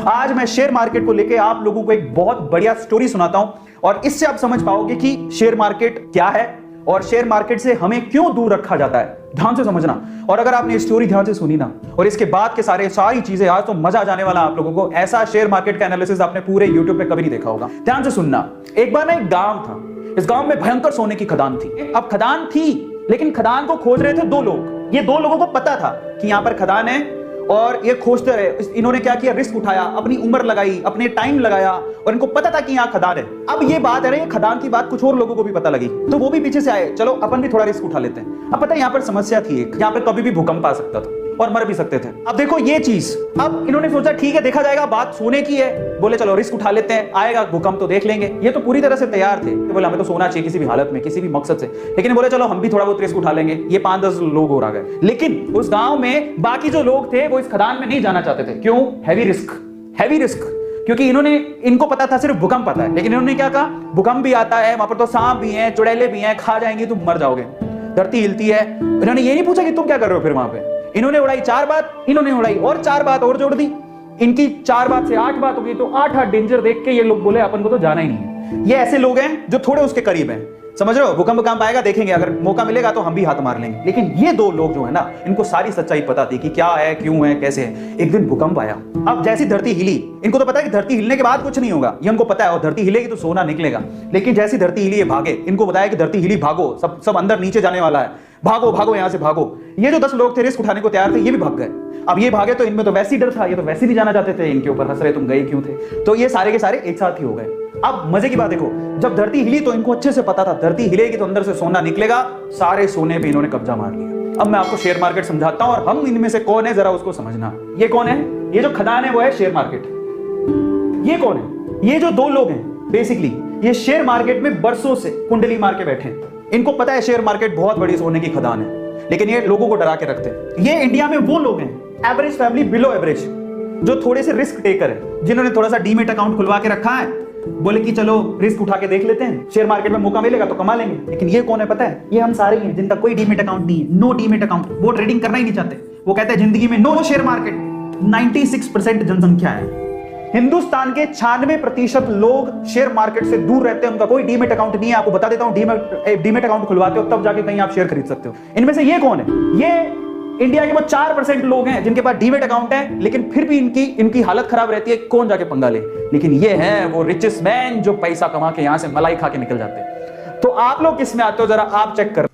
आज मैं share market को लेकर आप लोगों को एक बहुत बढ़िया स्टोरी सुनाता हूं और इससे आप समझ पाओगे कि शेयर मार्केट क्या है और शेयर मार्केट से हमें क्यों दूर रखा जाता है। ध्यान से समझना। और अगर आपने स्टोरी ध्यान से सुनी ना और इसके बाद के सारी चीजें, आज तो मजा आ जाने वाला आप लोगों को। ऐसा शेयर मार्केट का एनालिसिस आपने पूरे यूट्यूब पे कभी नहीं देखा होगा। ध्यान से सुनना। एक बार ना एक गांव था। इस गांव में भयंकर सोने की खदान थी। अब खदान थी लेकिन खदान को खोज रहे थे दो लोग। ये दो लोगों को पता था कि यहां पर खदान है और ये खोजते रहे। इन्होंने क्या किया, रिस्क उठाया, अपनी उम्र लगाई, अपने टाइम लगाया और इनको पता था कि यहाँ खदान है। अब ये बात है, ये खदान की बात कुछ और लोगों को भी पता लगी तो वो भी पीछे से आए, चलो अपन भी थोड़ा रिस्क उठा लेते हैं। अब पता है यहाँ पर समस्या थी एक, यहाँ पर कभी भी भूकंप आ सकता था और मर भी सकते थे। अब देखो ये चीज, अब इन्होंने सोचा ठीक है देखा जाएगा, बात सोने की है, बोले चलो रिस्क उठा लेते हैं, आएगा भूकंप तो देख लेंगे। ये तो पूरी तरह से तैयार थे, तो बोले हमें तो सोना चाहिए किसी भी हालत में, किसी भी मकसद से। लेकिन बोले चलो हम भी थोड़ा बहुत रिस्क उठा लेंगे। ये 5-10 लोग और आ गए। लेकिन उस गांव में बाकी जो लोग थे वो इस खदान में नहीं जाना चाहते थे। क्यों? Heavy risk. क्योंकि इनको पता था सिर्फ भूकंप पता है। लेकिन इन्होंने क्या कहा, भूकंप भी आता है, वहां पर तो सांप भी हैं, चुड़ैले भी हैं, खा जाएंगे तुम, मर जाओगे, धरती हिलती है। इन्होंने ये नहीं पूछा कि तुम क्या कर रहे हो फिर वहां पे। इन्होंने उड़ाई 4 बात, इन्होंने उड़ाई और 4 बात और जोड़ दी। इनकी 4 बात से 8 बात हो गई। तो 8 डेंजर देख के ये लोग बोले अपन को तो जाना ही नहीं है। ये ऐसे लोग हैं जो थोड़े उसके करीब हैं, समझ रहे हो। भूकंप आएगा देखेंगे, अगर मौका मिलेगा तो हम भी हाथ मार लेंगे। लेकिन ये दो लोग जो है ना, इनको सारी सच्चाई पता थी कि क्या है, क्यों है, कैसे है। एक दिन भूकंप आया। अब जैसी धरती हिली, इनको तो पता है कि धरती हिलने के बाद कुछ नहीं होगा, ये हमको पता है, और धरती हिलेगी तो सोना निकलेगा। लेकिन जैसी धरती हिली ये भागे। इनको बताया कि धरती हिली भागो, सब अंदर नीचे जाने वाला है, भागो यहां से भागो। ये जो 10 लोग थे रिस्क उठाने को तैयार थे, ये भी भाग गए। अब ये भागे तो इनमें तो वैसे ही डर था, ये तो वैसे भी जाना चाहते थे। इनके ऊपर हंस रहे, तुम गए क्यों थे। तो ये सारे के सारे एक साथ ही हो गए। अब मजे की बात देखो, जब धरती हिली तो इनको अच्छे से पता था धरती हिलेगी तो अंदर से सोना निकलेगा। सारे सोने पे इन्होंने कब्जा मार लिया। अब मैं आपको शेयर मार्केट समझाता हूं और हम इनमें से कौन है जरा उसको समझना। ये कौन है? ये जो खदान है वो है शेयर मार्केट। ये कौन है? ये जो दो लोग हैं बेसिकली, ये शेयर मार्केट में बरसों से कुंडली मार के बैठे हैं। इनको पता है शेयर मार्केट बहुत बड़ी सोने की खदान है, लेकिन ये लोगों को डरा के रखते हैं। ये इंडिया में वो लोग हैं, एवरेज फैमिली, बिलो एवरेज, जो थोड़े से रिस्क टेकर है, जिन्होंने थोड़ा सा डीमेट अकाउंट खुलवा के रखा है। बोले कि चलो रिस्क उठा के देख लेते हैं, शेयर मार्केट में मौका मिलेगा तो कमा लेंगे। लेकिन ये कौन है पता है? ये हम सारे हैं जिनका कोई डीमेट अकाउंट नहीं है, नो डीमेट अकाउंट। वो ट्रेडिंग करना ही नहीं चाहते। वो कहते हैं जिंदगी में नो शेयर मार्केट। 96% जनसंख्या है हिंदुस्तान के। 96% लोग शेयर मार्केट से दूर रहते हैं, उनका कोई डीमेट अकाउंट नहीं है। आपको बता देता हूं, डीमेट अकाउंट खुलवाते हो तब जाके कहीं आप शेयर खरीद सकते हो। इनमें से ये कौन है? ये इंडिया के वो 4% लोग हैं जिनके पास डीमेट अकाउंट है, लेकिन फिर भी इनकी हालत खराब रहती है। कौन जाके पंगा ले। लेकिन ये है वो रिचेस्ट मैन जो पैसा कमा के यहां से मलाई खा के निकल जाते हैं। तो आप लोग किस में आते हो जरा आप चेक कर।